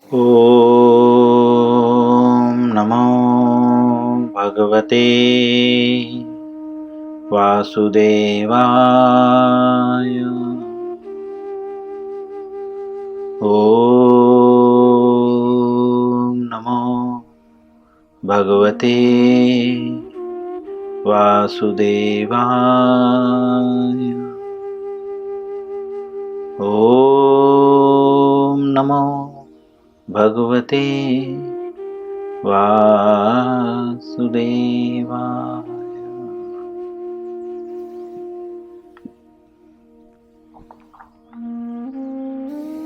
ॐ नमो भगवते वासुदेवाय। ॐ नमो भगवते वासुदेवाय। ॐ नमो भगवते वासुदेवाय।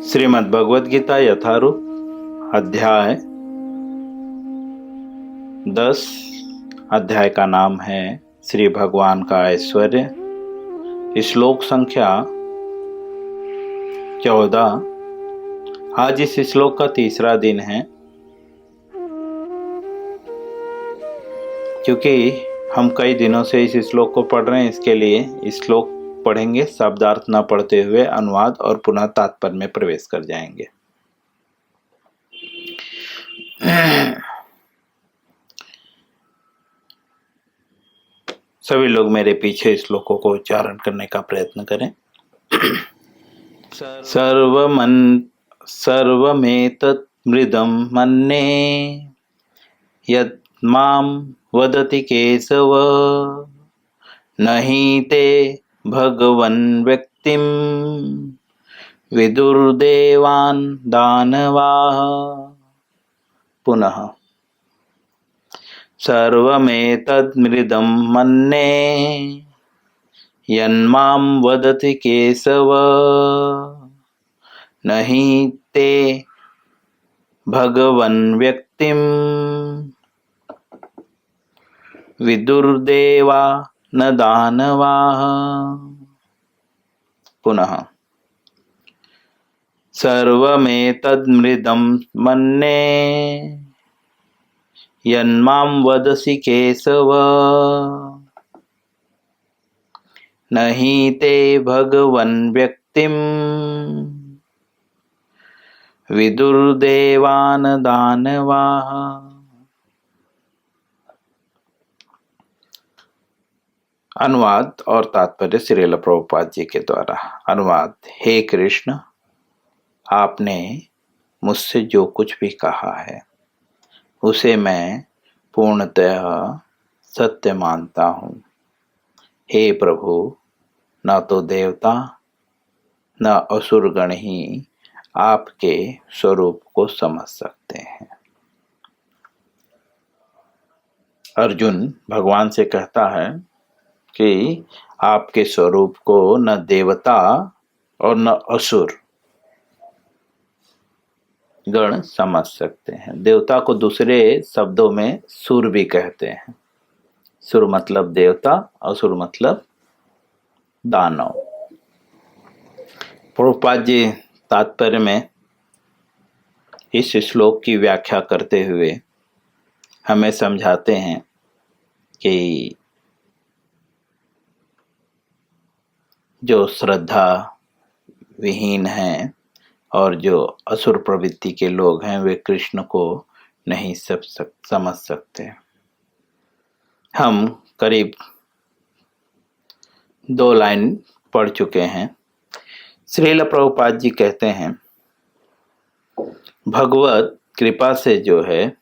श्रीमद् भगवद गीता यथारूप अध्याय 10। अध्याय का नाम है श्री भगवान का ऐश्वर्य। श्लोक संख्या 14। आज इस श्लोक का तीसरा दिन है। क्योंकि हम कई दिनों से इस श्लोक को पढ़ रहे हैं, इसके लिए इस श्लोक पढ़ेंगे, शब्दार्थ न पढ़ते हुए अनुवाद और पुनः तात्पर्य में प्रवेश कर जाएंगे। सभी लोग मेरे पीछे श्लोकों को उच्चारण करने का प्रयत्न करें। सर्वमेतत् मृदं मन्ये यत् मां वदति केशव न हि ते भगवन् व्यक्तिं विदुर्देवान् दानवाः। पुनः सर्वमेतद् मृदं मन्ये यन्मां वदति केशव न हि ते भगवन् व्यक्तिं विदुर्देवा न दानवाः। पुनः सर्वमेतद् मृदं मन्ये यन्मां वदसि केशव न हि ते भगवन् व्यक्तिं विदुर्देवान् दानवाः। अनुवाद और तात्पर्य श्रील प्रभुपाद जी के द्वारा। अनुवाद। हे कृष्ण, आपने मुझसे जो कुछ भी कहा है उसे मैं पूर्णतः सत्य मानता हूँ। हे प्रभु, न तो देवता न असुरगण ही आपके स्वरूप को समझ सकते हैं। अर्जुन भगवान से कहता है कि आपके स्वरूप को न देवता और न असुर गण समझ सकते हैं। देवता को दूसरे शब्दों में सुर भी कहते हैं। सुर मतलब देवता, असुर मतलब दानव। प्रभुपाद जी तात्पर्य में इस श्लोक की व्याख्या करते हुए हमें समझाते हैं कि जो श्रद्धा विहीन हैं और जो असुर प्रवृत्ति के लोग हैं वे कृष्ण को नहीं समझ सकते। हम करीब 2 लाइन पढ़ चुके हैं। श्रील प्रभुपाद जी कहते हैं, भगवत कृपा से जो है,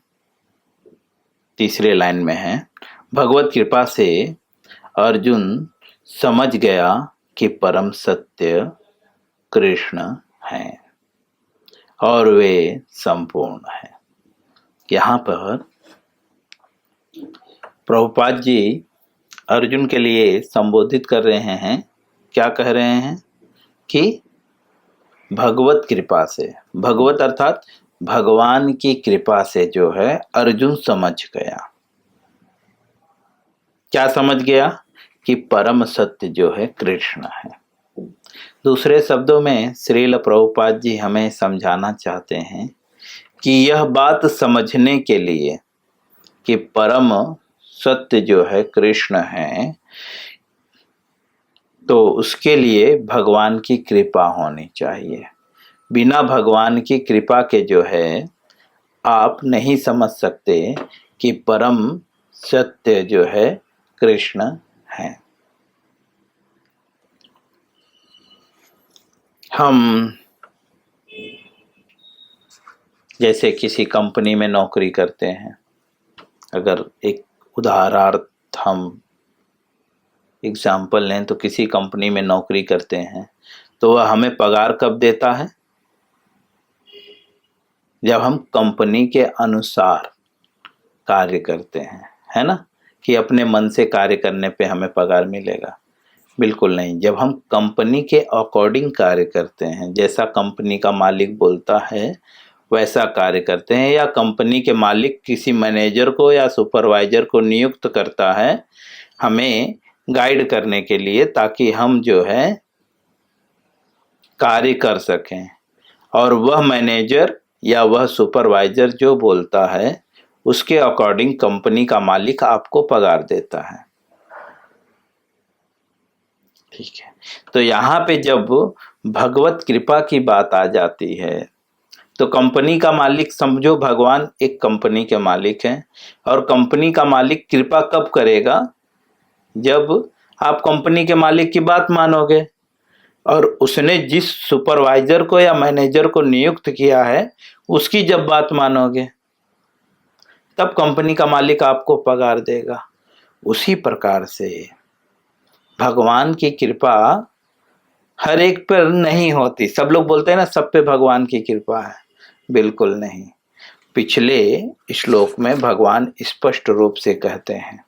तीसरे लाइन में है, भगवत कृपा से अर्जुन समझ गया कि परम सत्य कृष्ण हैं और वे संपूर्ण हैं। यहाँ पर प्रभुपाद जी अर्जुन के लिए संबोधित कर रहे हैं। क्या कह रहे हैं कि भगवत कृपा से, भगवत अर्थात भगवान की कृपा से जो है अर्जुन समझ गया। क्या समझ गया? कि परम सत्य जो है कृष्ण है। दूसरे शब्दों में श्रील प्रभुपाद जी हमें समझाना चाहते हैं कि यह बात समझने के लिए कि परम सत्य जो है कृष्ण है, तो उसके लिए भगवान की कृपा होनी चाहिए। बिना भगवान की कृपा के जो है आप नहीं समझ सकते कि परम सत्य जो है कृष्ण है। हम जैसे किसी कंपनी में नौकरी करते हैं, अगर एक उदाहरणार्थ हम एग्जाम्पल लें तो किसी कंपनी में नौकरी करते हैं तो वह हमें पगार कब देता है? जब हम कंपनी के अनुसार कार्य करते हैं, है ना, कि अपने मन से कार्य करने पे हमें पगार मिलेगा। बिल्कुल नहीं। जब हम कंपनी के अकॉर्डिंग कार्य करते हैं, जैसा कंपनी का मालिक बोलता है वैसा कार्य करते हैं, या कंपनी के मालिक किसी मैनेजर को या सुपरवाइजर को नियुक्त करता है हमें गाइड करने के लिए, ताकि हम जो है कार्य कर सकें, और वह मैनेजर या वह सुपरवाइजर जो बोलता है उसके अकॉर्डिंग कंपनी का मालिक आपको पगार देता है। ठीक है। तो यहाँ पे जब भगवत कृपा की बात आ जाती है तो कंपनी का मालिक, समझो भगवान एक कंपनी के मालिक हैं, और कंपनी का मालिक कृपा कब करेगा? जब आप कंपनी के मालिक की बात मानोगे, और उसने जिस सुपरवाइजर को या मैनेजर को नियुक्त किया है उसकी जब बात मानोगे, तब कंपनी का मालिक आपको पगार देगा। उसी प्रकार से भगवान की कृपा हर एक पर नहीं होती। सब लोग बोलते हैं ना सब पे भगवान की कृपा है, बिल्कुल नहीं। पिछले श्लोक में भगवान स्पष्ट रूप से कहते हैं,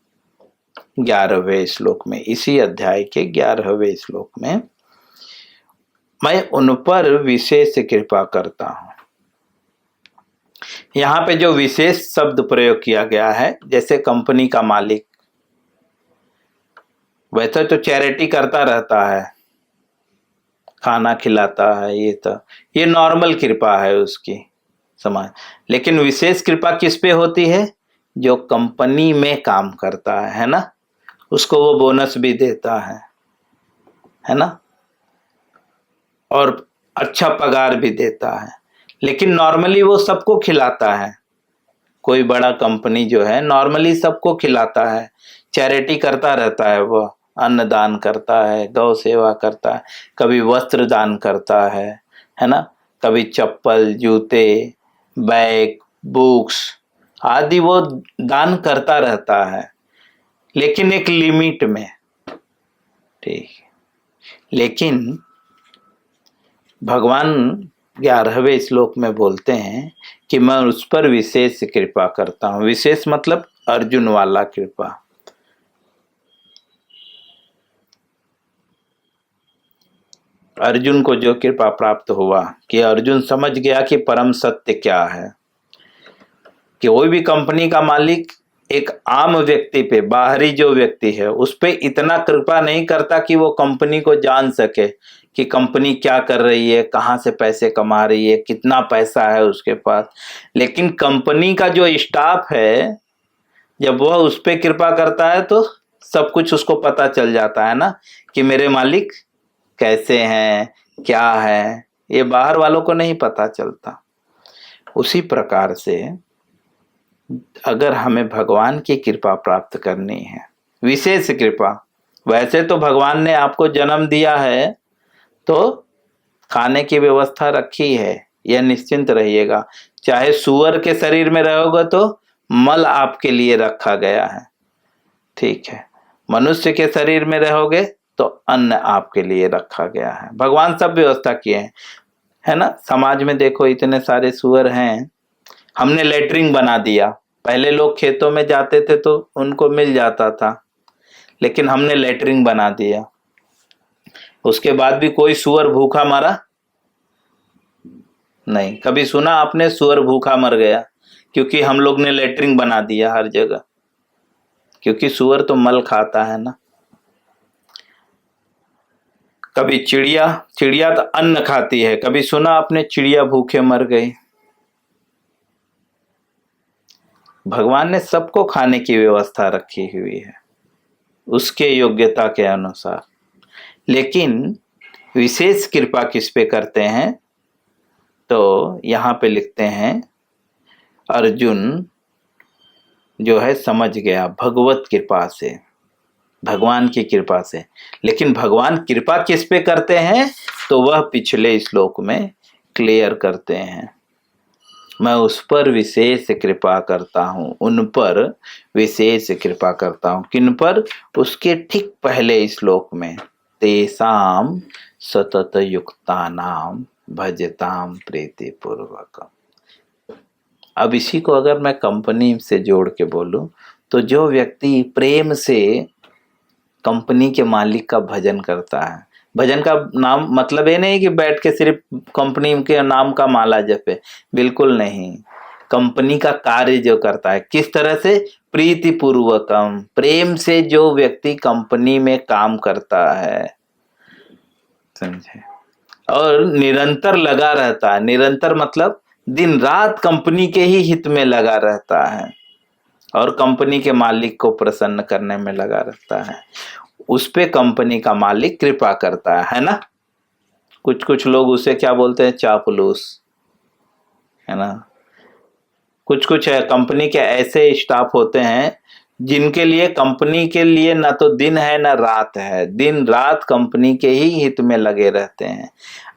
11वें श्लोक में, इसी अध्याय के 11वें श्लोक में, मैं उन पर विशेष कृपा करता हूं। यहां पे जो विशेष शब्द प्रयोग किया गया है, जैसे कंपनी का मालिक वैसे तो चैरिटी करता रहता है, खाना खिलाता है, ये नॉर्मल कृपा है उसकी समाज। लेकिन विशेष कृपा किस पे होती है? जो कंपनी में काम करता है ना, उसको वो बोनस भी देता है ना, और अच्छा पगार भी देता है। लेकिन नॉर्मली वो सबको खिलाता है। कोई बड़ा कंपनी जो है नॉर्मली सबको खिलाता है, चैरिटी करता रहता है, वो अन्नदान करता है, गौ सेवा करता है, कभी वस्त्र दान करता है ना, कभी चप्पल, जूते, बैग, बुक्स आदि वो दान करता रहता है, लेकिन एक लिमिट में। ठीक। लेकिन भगवान 11वें श्लोक में बोलते हैं कि मैं उस पर विशेष कृपा करता हूं। विशेष मतलब अर्जुन वाला कृपा। अर्जुन को जो कृपा प्राप्त हुआ कि अर्जुन समझ गया कि परम सत्य क्या है, कि कोई भी कंपनी का मालिक एक आम व्यक्ति पे, बाहरी जो व्यक्ति है उस पे इतना कृपा नहीं करता कि वो कंपनी को जान सके कि कंपनी क्या कर रही है, कहाँ से पैसे कमा रही है, कितना पैसा है उसके पास। लेकिन कंपनी का जो स्टाफ है, जब वह उस पे कृपा करता है तो सब कुछ उसको पता चल जाता है ना, कि मेरे मालिक कैसे हैं, क्या है, ये बाहर वालों को नहीं पता चलता। उसी प्रकार से अगर हमें भगवान की कृपा प्राप्त करनी है, विशेष कृपा, वैसे तो भगवान ने आपको जन्म दिया है तो खाने की व्यवस्था रखी है, यह निश्चिंत रहिएगा। चाहे सुअर के शरीर में रहोगे तो मल आपके लिए रखा गया है, ठीक है। मनुष्य के शरीर में रहोगे तो अन्न आपके लिए रखा गया है। भगवान सब व्यवस्था किए हैं, है ना। समाज में देखो इतने सारे सुअर हैं, हमने लेटरिन बना दिया। पहले लोग खेतों में जाते थे तो उनको मिल जाता था, लेकिन हमने लेटरिन बना दिया। उसके बाद भी कोई सुअर भूखा मरा नहीं। कभी सुना आपने सुअर भूखा मर गया? क्योंकि हम लोग ने लेटरिन बना दिया हर जगह, क्योंकि सुअर तो मल खाता है ना। कभी चिड़िया तो अन्न खाती है, कभी सुना आपने चिड़िया भूखे मर गई? भगवान ने सबको खाने की व्यवस्था रखी हुई है उसके योग्यता के अनुसार। लेकिन विशेष कृपा किस पे करते हैं? तो यहाँ पे लिखते हैं अर्जुन जो है समझ गया भगवत कृपा से, भगवान की कृपा से। लेकिन भगवान कृपा किस पे करते हैं तो वह पिछले श्लोक में क्लियर करते हैं। मैं उस पर विशेष कृपा करता हूँ, उन पर विशेष कृपा करता हूँ। किन पर? उसके ठीक पहले श्लोक में तेसाम सतत युक्तानाम भजताम प्रीति पूर्वक। अब इसी को अगर मैं कंपनी से जोड़ के बोलूं तो जो व्यक्ति प्रेम से कंपनी के मालिक का भजन करता है, भजन का नाम मतलब ये नहीं कि बैठ के सिर्फ कंपनी के नाम का माला जपे, बिल्कुल नहीं। कंपनी का कार्य जो करता है किस तरह से? प्रीति पूर्वकम, प्रेम से जो व्यक्ति कंपनी में काम करता है, समझे, और निरंतर लगा रहता है। निरंतर मतलब दिन रात कंपनी के ही हित में लगा रहता है और कंपनी के मालिक को प्रसन्न करने में लगा रहता है, उस पे कंपनी का मालिक कृपा करता है ना। कुछ कुछ लोग उसे क्या बोलते हैं? चापलूस, है ना। कुछ कुछ है कंपनी के ऐसे स्टाफ होते हैं जिनके लिए कंपनी के लिए ना तो दिन है ना रात है, दिन रात कंपनी के ही हित में लगे रहते हैं।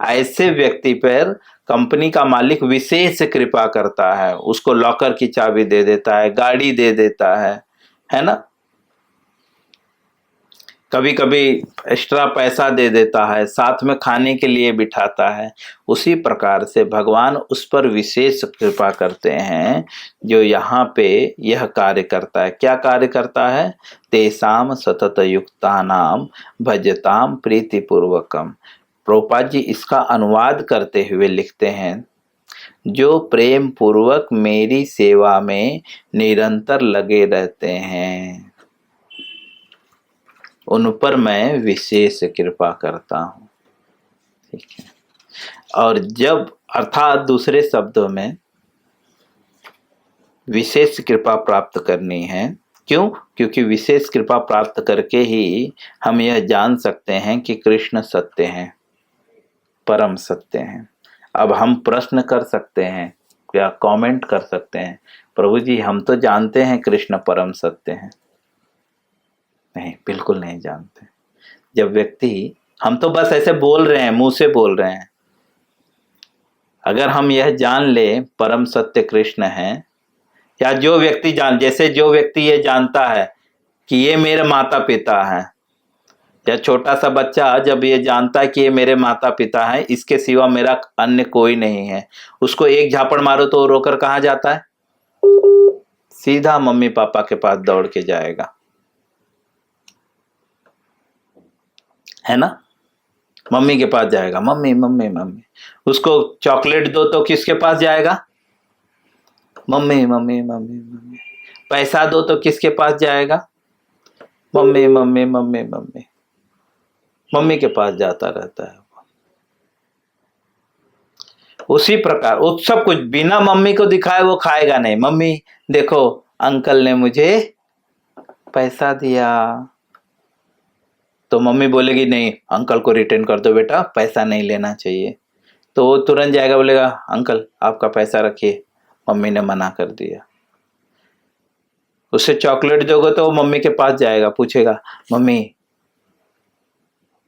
ऐसे व्यक्ति पर कंपनी का मालिक विशेष कृपा करता है, उसको लॉकर की चाबी दे देता है, गाड़ी दे देता है ना। कभी कभी एक्स्ट्रा पैसा दे देता है, साथ में खाने के लिए बिठाता है। उसी प्रकार से भगवान उस पर विशेष कृपा करते हैं जो यहाँ पे यह कार्य करता है। क्या कार्य करता है? तेसाम सतत युक्तानाम भजताम प्रीति पूर्वकम। प्रभुपाद जी इसका अनुवाद करते हुए लिखते हैं, जो प्रेम पूर्वक मेरी सेवा में निरंतर लगे रहते हैं उन पर मैं विशेष कृपा करता हूँ। ठीक है। और जब अर्थात दूसरे शब्दों में विशेष कृपा प्राप्त करनी है, क्यों? क्योंकि विशेष कृपा प्राप्त करके ही हम यह जान सकते हैं कि कृष्ण सत्य हैं, परम सत्य हैं। अब हम प्रश्न कर सकते हैं या कमेंट कर सकते हैं, प्रभु जी हम तो जानते हैं कृष्ण परम सत्य हैं। नहीं, बिल्कुल नहीं जानते। जब व्यक्ति, हम तो बस ऐसे बोल रहे हैं, मुंह से बोल रहे हैं। अगर हम यह जान ले परम सत्य कृष्ण है, या जो व्यक्ति जैसे जो व्यक्ति ये जानता है कि ये मेरे माता पिता हैं, या छोटा सा बच्चा जब ये जानता है कि ये मेरे माता पिता हैं, इसके सिवा मेरा अन्य कोई नहीं है, उसको एक झापड़ मारो तो रोकर कहाँ जाता है? सीधा मम्मी पापा के पास दौड़ के जाएगा, है ना। मम्मी के पास जाएगा, मम्मी मम्मी मम्मी। उसको चॉकलेट दो तो किसके पास जाएगा? Mummy mummy mummy mummy. पैसा दो तो किसके पास जाएगा? Mummy mummy mummy mummy. Mummy के पास जाता रहता है। उसी प्रकार वो सब कुछ बिना मम्मी को दिखाए वो खाएगा नहीं। मम्मी देखो अंकल ने मुझे पैसा दिया, तो मम्मी बोलेगी नहीं अंकल को रिटर्न कर दो बेटा, पैसा नहीं लेना चाहिए। तो वो तुरंत जाएगा, बोलेगा अंकल आपका पैसा रखिए, मम्मी ने मना कर दिया। उसे चॉकलेट दोगे तो वो मम्मी के पास जाएगा, पूछेगा मम्मी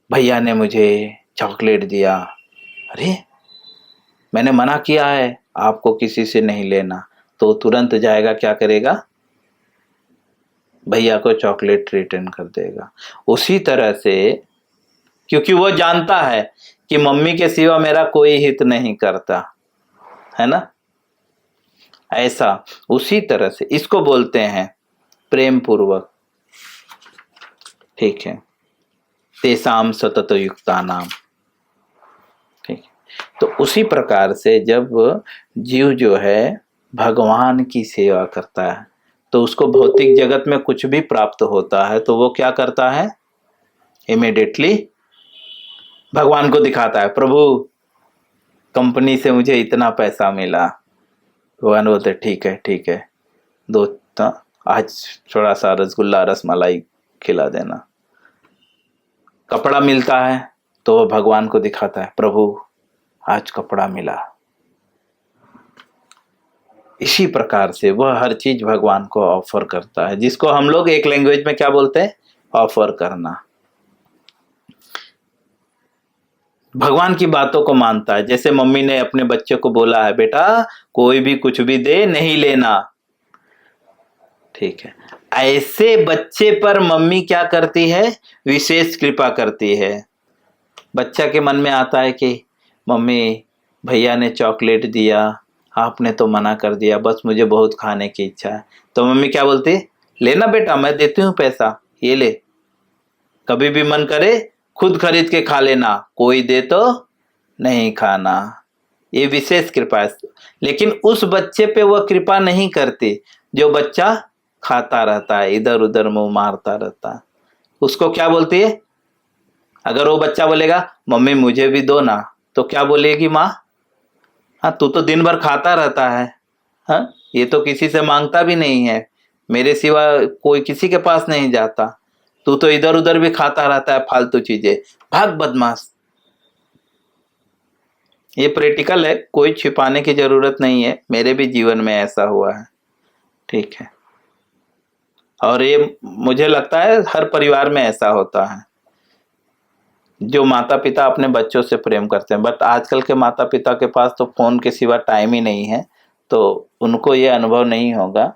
भैया ने मुझे चॉकलेट दिया, अरे मैंने मना किया है आपको किसी से नहीं लेना। तो तुरंत जाएगा, क्या करेगा? भैया को चॉकलेट रिटर्न कर देगा। उसी तरह से, क्योंकि वो जानता है कि मम्मी के सिवा मेरा कोई हित नहीं करता, है ना। ऐसा उसी तरह से इसको बोलते हैं प्रेम पूर्वक। ठीक है, तेसाम सतत युक्ता नाम। ठीक, तो उसी प्रकार से जब जीव जो है भगवान की सेवा करता है तो उसको भौतिक जगत में कुछ भी प्राप्त होता है तो वो क्या करता है? इमीडिएटली भगवान को दिखाता है, प्रभु कंपनी से मुझे इतना पैसा मिला। भगवान बोलते ठीक है दो आज थोड़ा सा रसगुल्ला रसमलाई खिला देना। कपड़ा मिलता है तो वो भगवान को दिखाता है, प्रभु आज कपड़ा मिला, इसी प्रकार से वह हर चीज भगवान को ऑफर करता है, जिसको हम लोग एक लैंग्वेज में क्या बोलते हैं, ऑफर करना। भगवान की बातों को मानता है। जैसे मम्मी ने अपने बच्चे को बोला है, बेटा कोई भी कुछ भी दे नहीं लेना, ठीक है। ऐसे बच्चे पर मम्मी क्या करती है, विशेष कृपा करती है। बच्चा के मन में आता है कि मम्मी भैया ने चॉकलेट दिया, आपने तो मना कर दिया, बस मुझे बहुत खाने की इच्छा है। तो मम्मी क्या बोलती है, लेना बेटा मैं देती हूँ पैसा, ये ले, कभी भी मन करे खुद खरीद के खा लेना, कोई दे तो नहीं खाना। ये विशेष कृपा है। लेकिन उस बच्चे पे वह कृपा नहीं करती जो बच्चा खाता रहता है, इधर उधर मुंह मारता रहता है। उसको क्या बोलती है, अगर वो बच्चा बोलेगा मम्मी मुझे भी दो ना, तो क्या बोलेगी माँ, हाँ तू तो दिन भर खाता रहता है, हाँ ये तो किसी से मांगता भी नहीं है, मेरे सिवा कोई किसी के पास नहीं जाता, तू तो इधर उधर भी खाता रहता है फालतू चीजें, भाग बदमाश। ये प्रैक्टिकल है, कोई छिपाने की जरूरत नहीं है, मेरे भी जीवन में ऐसा हुआ है, ठीक है। और ये मुझे लगता है हर परिवार में ऐसा होता है, जो माता पिता अपने बच्चों से प्रेम करते हैं। बट आजकल के माता पिता के पास तो फोन के सिवा टाइम ही नहीं है, तो उनको ये अनुभव नहीं होगा,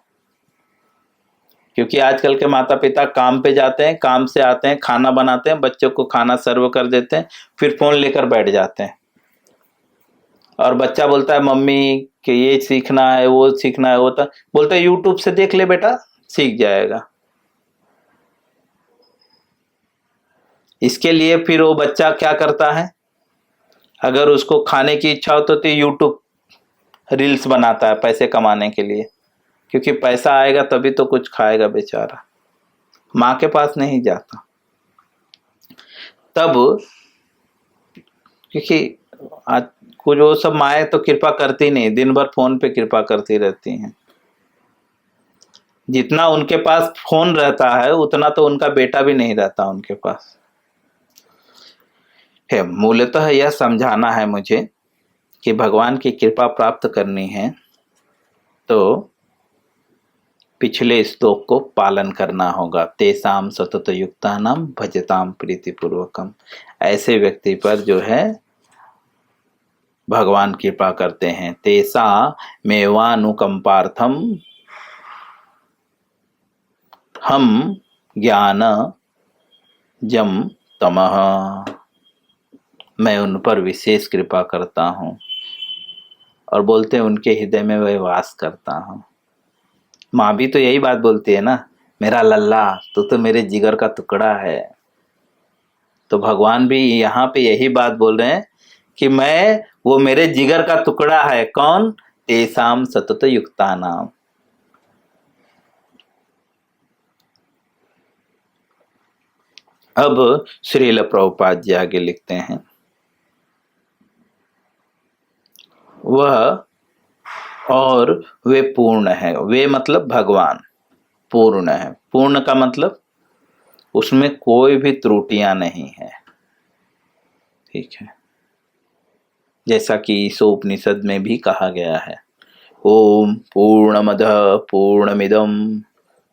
क्योंकि आजकल के माता पिता काम पे जाते हैं, काम से आते हैं, खाना बनाते हैं, बच्चों को खाना सर्व कर देते हैं, फिर फोन लेकर बैठ जाते हैं। और बच्चा बोलता है मम्मी कि ये सीखना है, वो सीखना है, वो तो बोलता है यूट्यूब से देख ले बेटा, सीख जाएगा। इसके लिए फिर वो बच्चा क्या करता है, अगर उसको खाने की इच्छा हो तो यूट्यूब रील्स बनाता है पैसे कमाने के लिए, क्योंकि पैसा आएगा तभी तो कुछ खाएगा बेचारा, माँ के पास नहीं जाता। तब क्योंकि आज कुछ वो सब माएँ तो कृपा करती नहीं, दिन भर फोन पे कृपा करती रहती हैं। जितना उनके पास फोन रहता है उतना तो उनका बेटा भी नहीं रहता उनके पास है। मूलतः यह समझाना है मुझे कि भगवान की कृपा प्राप्त करनी है तो पिछले श्लोक को पालन करना होगा। तेसाम सतत युक्तानाम भजताम प्रीतिपूर्वकम। ऐसे व्यक्ति पर जो है भगवान कृपा करते हैं। तेसा मेवानुकंपार्थम हम ज्ञान जम तमः। मैं उन पर विशेष कृपा करता हूँ, और बोलते हैं उनके हृदय में वह वास करता हूँ। माँ भी तो यही बात बोलती है ना, मेरा लल्ला तू तो मेरे जिगर का टुकड़ा है। तो भगवान भी यहाँ पे यही बात बोल रहे हैं कि मैं, वो मेरे जिगर का टुकड़ा है। कौन? तेसाम सतत युक्ता नाम। अब श्रील प्रभुपाद जी आगे लिखते हैं, वह और वे पूर्ण है। वे मतलब भगवान पूर्ण है। पूर्ण का मतलब उसमें कोई भी त्रुटियां नहीं है, ठीक है। जैसा कि ईशोपनिषद में भी कहा गया है, ओम पूर्णमदः पूर्णमिदं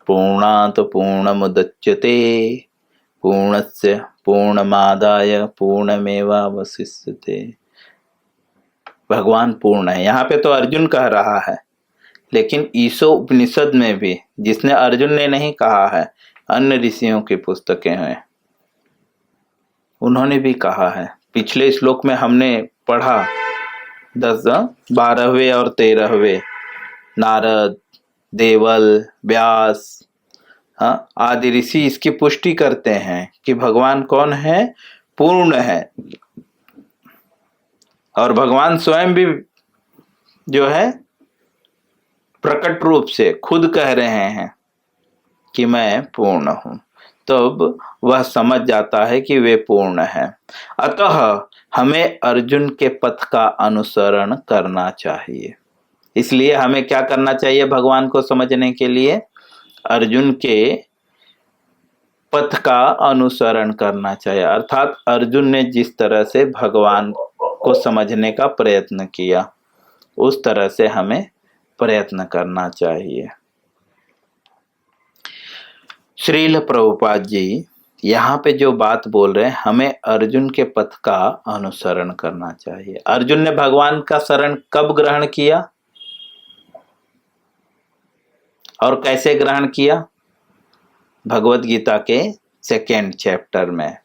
पूर्णात् पूर्णमुदच्यते पूर्णस्य पूर्णमादाय पूर्णमेवावशिष्यते। भगवान पूर्ण है। यहाँ पे तो अर्जुन कह रहा है, लेकिन ईशो उपनिषद में भी, जिसने अर्जुन ने नहीं कहा है, अन्य ऋषियों की पुस्तकें हैं, उन्होंने भी कहा है। पिछले श्लोक में हमने पढ़ा 12वें और 13वें, नारद, देवल, व्यास आदि ऋषि इसकी पुष्टि करते हैं कि भगवान कौन है? पूर्ण है। और भगवान स्वयं भी जो है प्रकट रूप से खुद कह रहे हैं कि मैं पूर्ण हूं। तब वह समझ जाता है कि वे पूर्ण है। अतः हमें अर्जुन के पथ का अनुसरण करना चाहिए। इसलिए हमें क्या करना चाहिए भगवान को समझने के लिए? अर्जुन के पथ का अनुसरण करना चाहिए। अर्थात अर्जुन ने जिस तरह से भगवान को समझने का प्रयत्न किया, उस तरह से हमें प्रयत्न करना चाहिए। श्रील प्रभुपाद जी यहाँ पे जो बात बोल रहे हैं, हमें अर्जुन के पथ का अनुसरण करना चाहिए। अर्जुन ने भगवान का शरण कब ग्रहण किया और कैसे ग्रहण किया? भगवत गीता के 2nd चैप्टर में,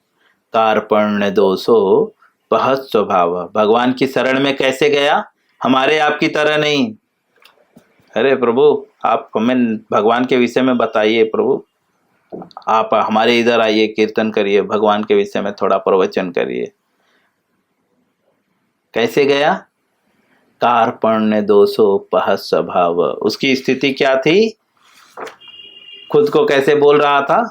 कार्पण्य दोषो पहत स्वभाव। भगवान की शरण में कैसे गया? हमारे आपकी तरह नहीं। अरे प्रभु, आप हमें भगवान के विषय में बताइए प्रभु, आप हमारे इधर आइए, कीर्तन करिए, भगवान के विषय में थोड़ा प्रवचन करिए। कैसे गया? कार्पण्य दोषो पहत स्वभाव। उसकी स्थिति क्या थी? खुद को कैसे बोल रहा था?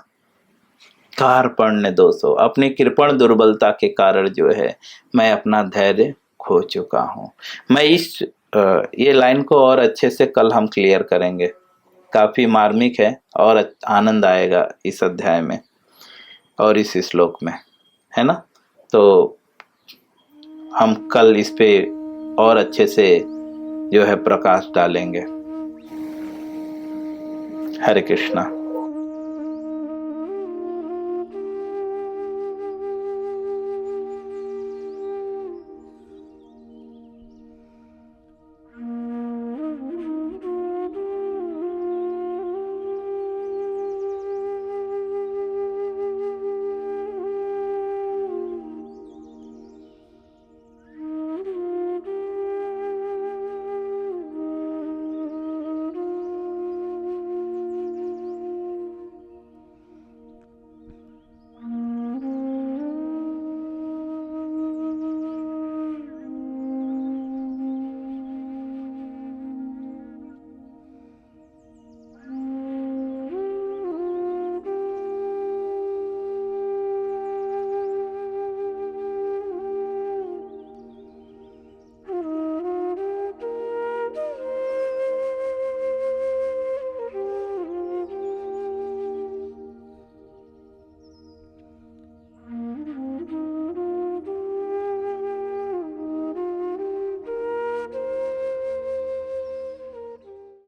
कार्पण्य दोषो, अपनी कृपण दुर्बलता के कारण जो है मैं अपना धैर्य खो चुका हूं। मैं ये लाइन को और अच्छे से कल हम क्लियर करेंगे, काफी मार्मिक है और आनंद आएगा इस अध्याय में और इस श्लोक में, है ना। तो हम कल इस पे और अच्छे से जो है प्रकाश डालेंगे। हरे कृष्णा।